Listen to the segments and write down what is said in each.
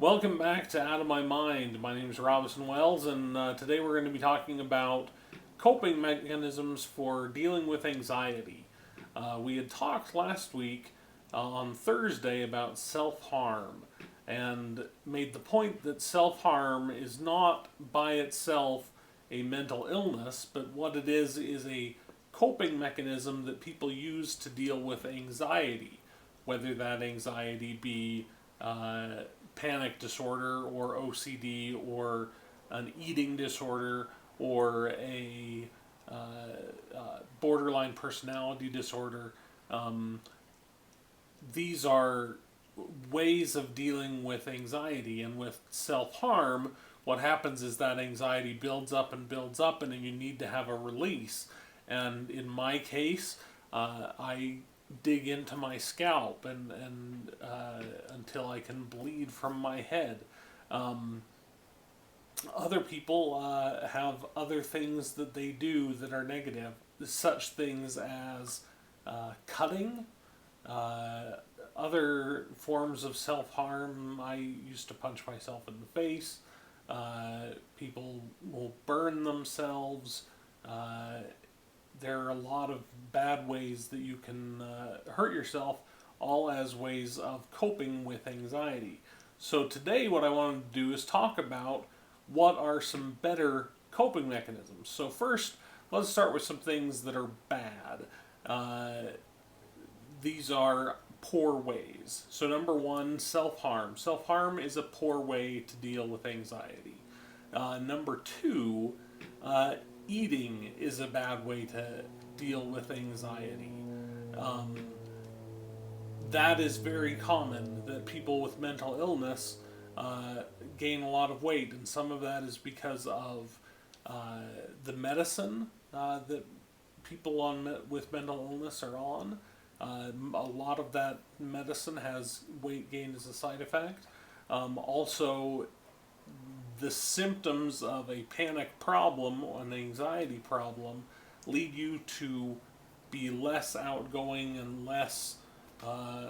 Welcome back to Out of My Mind. My name is Robinson Wells, and today we're going to be talking about coping mechanisms for dealing with anxiety. We had talked last week on Thursday about self harm and made the point that self harm is not by itself a mental illness, but what it is a coping mechanism that people use to deal with anxiety, whether that anxiety be panic disorder or OCD or an eating disorder or a borderline personality disorder. Um, these are ways of dealing with anxiety, and with self harm. What happens is that anxiety builds up, and then you need to have a release. And in my case, I dig into my scalp and until I can bleed from my head. Um, Other people have other things that they do that are negative, such things as cutting, uh, other forms of self harm. I used to punch myself in the face. People will burn themselves. Uh, there are a lot of bad ways that you can hurt yourself, all as ways of coping with anxiety. So, today, what I wanted to do is talk about what are some better coping mechanisms. So, first, let's start with some things that are bad. Uh, these are poor ways. So, number one, self harm. Self harm is a poor way to deal with anxiety. Number two, uh, eating is a bad way to deal with anxiety. Um, that is very common that people with mental illness uh, gain a lot of weight, and some of that is because of uh, the medicine that people with mental illness are on. A lot of that medicine has weight gain as a side effect. Also, the symptoms of a panic problem or an anxiety problem lead you to be less outgoing and less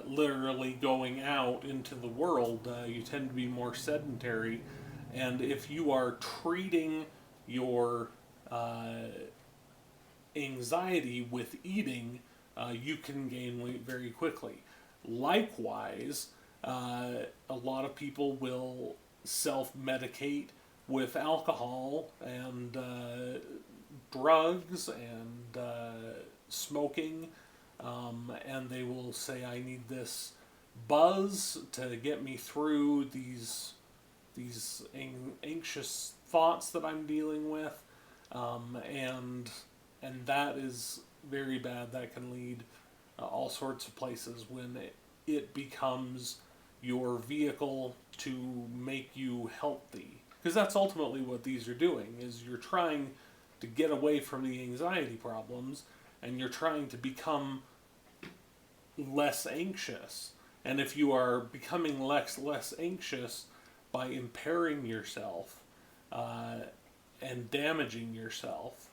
literally going out into the world. You tend to be more sedentary. And if you are treating your uh, anxiety with eating, you can gain weight very quickly. Likewise, a lot of people will self medicate with alcohol and drugs and smoking, and they will say, "I need this buzz to get me through these anxious thoughts that I'm dealing with," and that is very bad. That can lead all sorts of places when it becomes your vehicle to make you healthy, because that's ultimately what these are doing. Is you're trying to get away from the anxiety problems, and you're trying to become less anxious. And if you are becoming less anxious by impairing yourself uh, and damaging yourself,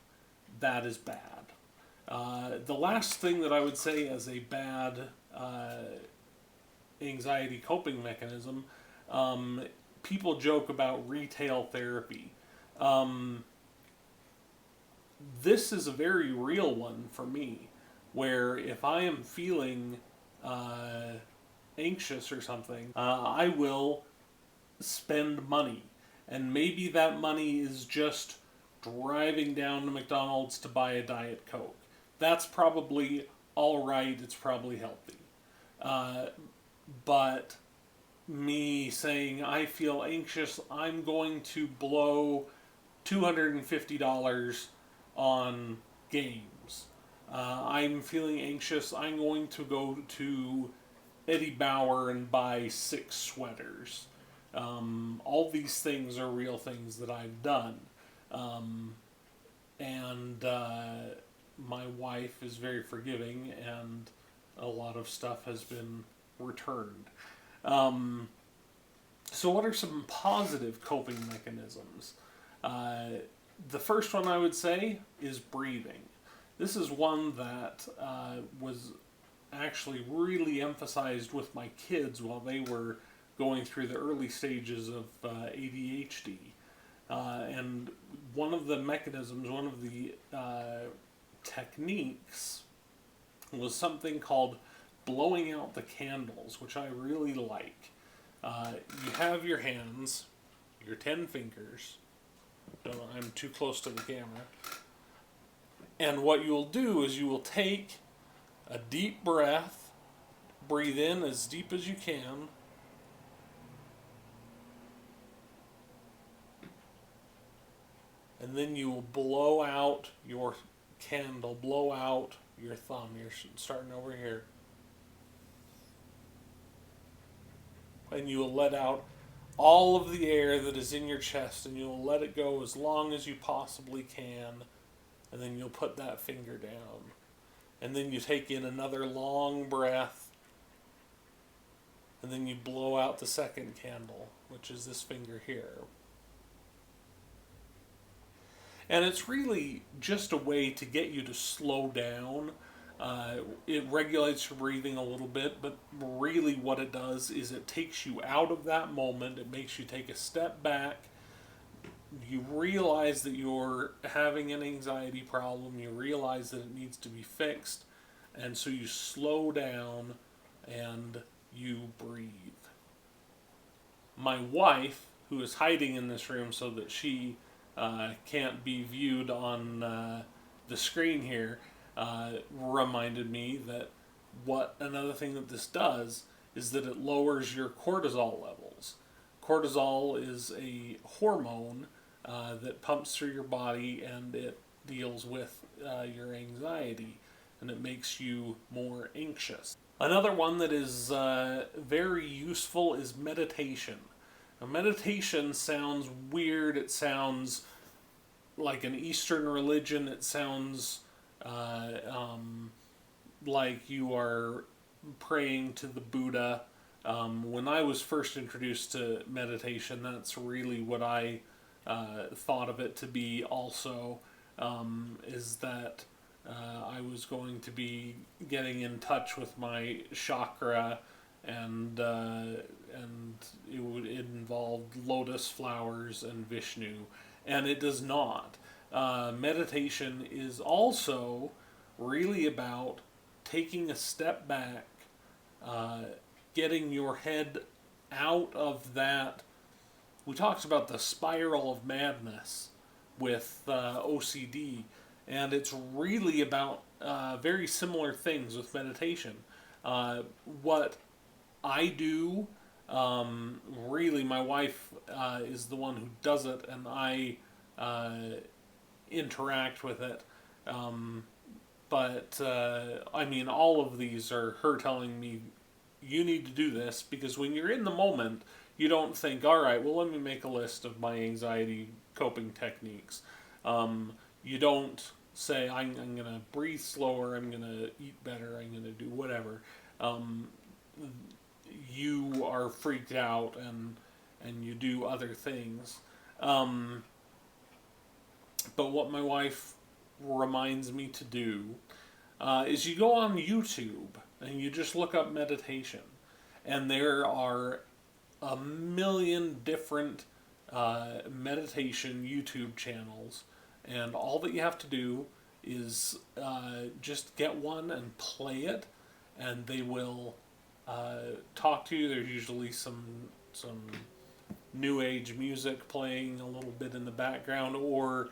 that is bad. The last thing that I would say as a bad anxiety coping mechanism, um, people joke about retail therapy. Um, this is a very real one for me, where if I am feeling uh, anxious or something, I will spend money. And maybe that money is just driving down to McDonald's to buy a Diet Coke. That's probably all right, it's probably healthy. Uh, but me saying I feel anxious, I'm going to blow $250 on games. I'm feeling anxious, I'm going to go to Eddie Bauer and buy 6 sweaters. All these things are real things that I've done. Um, and my wife is very forgiving, and a lot of stuff has been returned. Um, so, what are some positive coping mechanisms? Uh, the first one I would say is breathing. This is one that was actually really emphasized with my kids while they were going through the early stages of ADHD. And one of the mechanisms, one of the techniques was something called blowing out the candles, which I really like. You have your hands, your 10 fingers. I'm too close to the camera. And what you will do is you will take a deep breath, breathe in as deep as you can, and then you will blow out your candle, blow out your thumb. You're starting over here. And you will let out all of the air that is in your chest, and you'll let it go as long as you possibly can, and then you'll put that finger down. And then you take in another long breath, and then you blow out the second candle, which is this finger here. And it's really just a way to get you to slow down. It regulates your breathing a little bit, but really what it does is it takes you out of that moment. It makes you take a step back. You realize that you're having an anxiety problem. You realize that it needs to be fixed. And so you slow down and you breathe. My wife, who is hiding in this room so that she can't be viewed on the screen here, reminded me that another thing that this does is that it lowers your cortisol levels. Cortisol is a hormone that pumps through your body, and it deals with your anxiety, and it makes you more anxious. Another one that is very useful is meditation. Now, meditation sounds weird. It sounds like an Eastern religion. It sounds like you are praying to the Buddha. When I was first introduced to meditation, that's really what I thought of it to be also, is that I was going to be getting in touch with my chakra, and it would involve lotus flowers and Vishnu, and it does not. Meditation is also really about taking a step back, getting your head out of that. We talked about the spiral of madness with OCD, and it's really about very similar things with meditation. What I do, really, my wife is the one who does it, and I interact with it. But I mean, all of these are her telling me, you need to do this, because when you're in the moment, you don't think, all right, well, let me make a list of my anxiety coping techniques. You don't say, I'm going to breathe slower, I'm going to eat better, I'm going to do whatever. You are freaked out, and you do other things. But what my wife reminds me to do is you go on YouTube and you just look up meditation, and there are a million different meditation YouTube channels, and all that you have to do is just get one and play it, and they will talk to you. There's usually some new age music playing a little bit in the background, or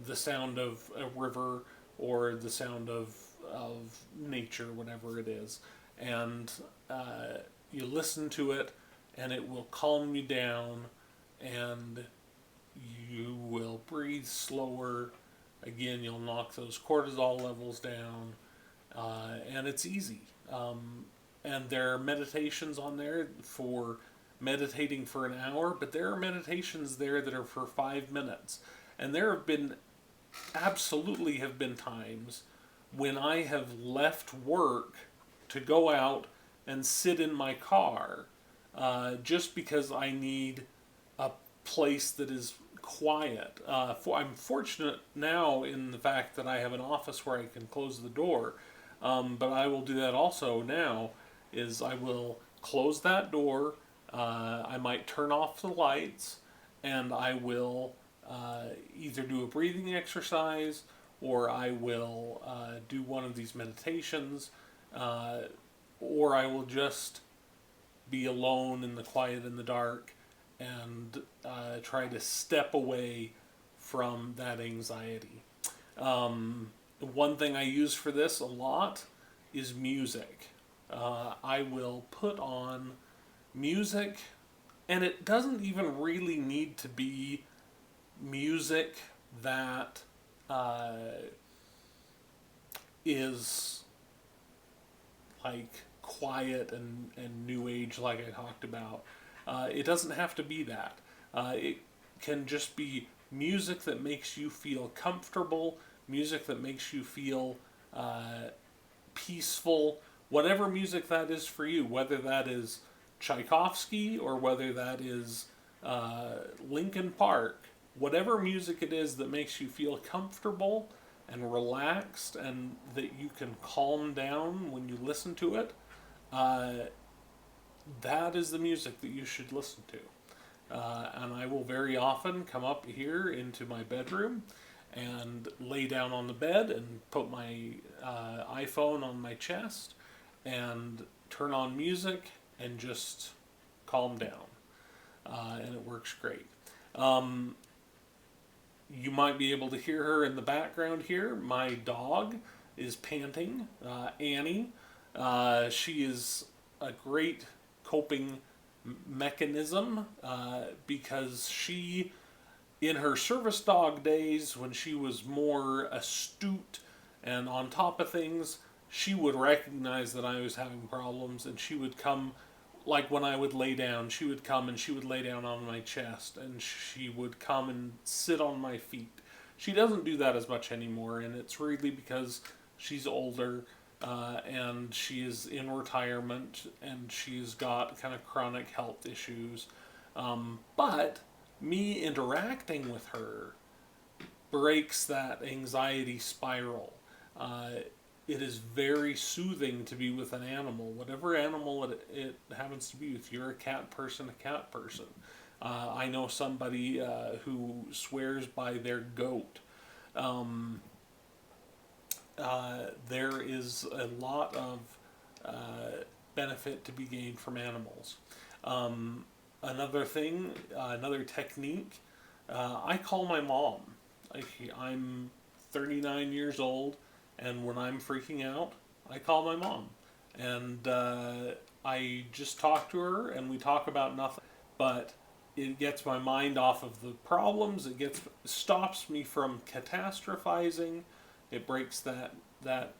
the sound of a river, or the sound of nature, whatever it is, and you listen to it, and it will calm you down, and you will breathe slower. Again, you'll knock those cortisol levels down, and it's easy. And there are meditations on there for meditating for an hour, but there are meditations there that are for 5 minutes. And there have been times when I have left work to go out and sit in my car, just because I need a place that is quiet. I'm fortunate now in the fact that I have an office where I can close the door, but I will do that also now, is I will close that door, I might turn off the lights and I will either do a breathing exercise or I will do one of these meditations, uh, or I will just be alone in the quiet in the dark and try to step away from that anxiety. One thing I use for this a lot is music. I will put on music, and it doesn't even really need to be music that uh, is like quiet and new age, like I talked about. It doesn't have to be that. It can just be music that makes you feel comfortable, music that makes you feel uh, peaceful, whatever music that is for you, whether that is Tchaikovsky or whether that is Linkin Park, whatever music it is that makes you feel comfortable and relaxed and that you can calm down when you listen to it, uh, that is the music that you should listen to. And I will very often come up here into my bedroom and lay down on the bed and put my iPhone on my chest and turn on music and just calm down. And it works great. Um, you might be able to hear her in the background here. My dog is panting, Annie. She is a great coping mechanism because she, in her service dog days, when she was more astute and on top of things, she would recognize that I was having problems and she would come, like when I would lay down, she would come and she would lay down on my chest and she would come and sit on my feet. She doesn't do that as much anymore, and it's really because she's older and she is in retirement and she's got kind of chronic health issues. But me interacting with her breaks that anxiety spiral. Uh, it is very soothing to be with an animal, whatever animal it happens to be. If you're a cat person, a cat person. I know somebody who swears by their goat. Um, there is a lot of benefit to be gained from animals. Um, Another thing, another technique, I call my mom. I'm 39 years old, and when I'm freaking out, I call my mom. And I just talk to her, and we talk about nothing. But it gets my mind off of the problems. Stops me from catastrophizing. It breaks that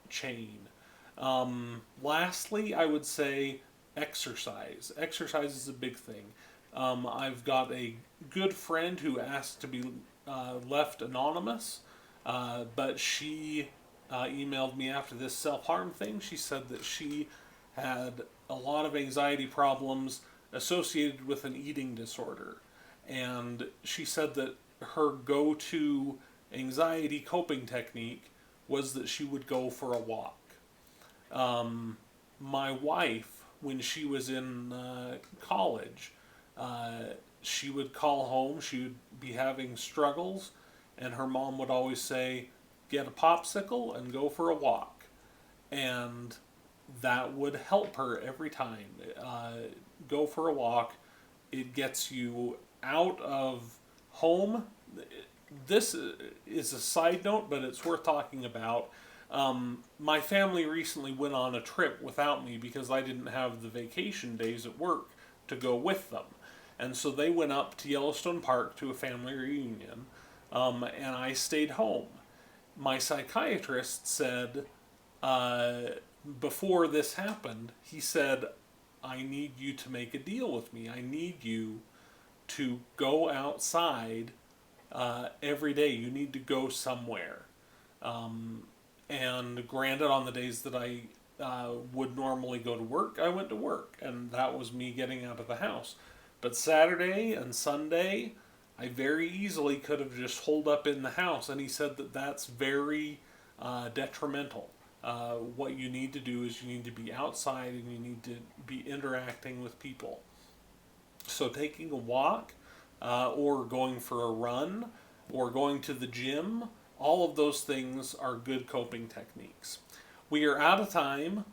chain. Lastly, I would say exercise. Exercise is a big thing. I've got a good friend who asked to be left anonymous, but she emailed me after this self harm thing. She said that she had a lot of anxiety problems associated with an eating disorder. And she said that her go to anxiety coping technique was that she would go for a walk. My wife, when she was in college, she would call home, she would be having struggles, and her mom would always say, get a popsicle and go for a walk. And that would help her every time. Go for a walk. It gets you out of home. This is a side note, but it's worth talking about. My family recently went on a trip without me because I didn't have the vacation days at work to go with them. And so they went up to Yellowstone Park to a family reunion, and I stayed home. My psychiatrist said, uh, before this happened, he said, I need you to make a deal with me. I need you to go outside every day. You need to go somewhere. And granted, on the days that I would normally go to work, I went to work, and that was me getting out of the house. But Saturday and Sunday, I very easily could have just holed up in the house, and he said that that's very detrimental. What you need to do is you need to be outside and you need to be interacting with people. So taking a walk, or going for a run, or going to the gym, all of those things are good coping techniques. We are out of time.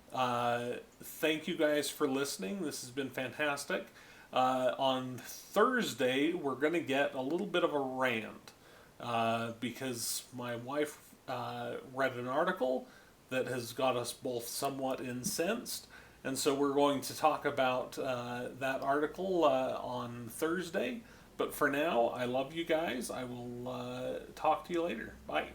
Thank you guys for listening. This has been fantastic. On Thursday, we're going to get a little bit of a rant because my wife read an article that has got us both somewhat incensed. And so we're going to talk about that article on Thursday. But for now, I love you guys. I will talk to you later. Bye.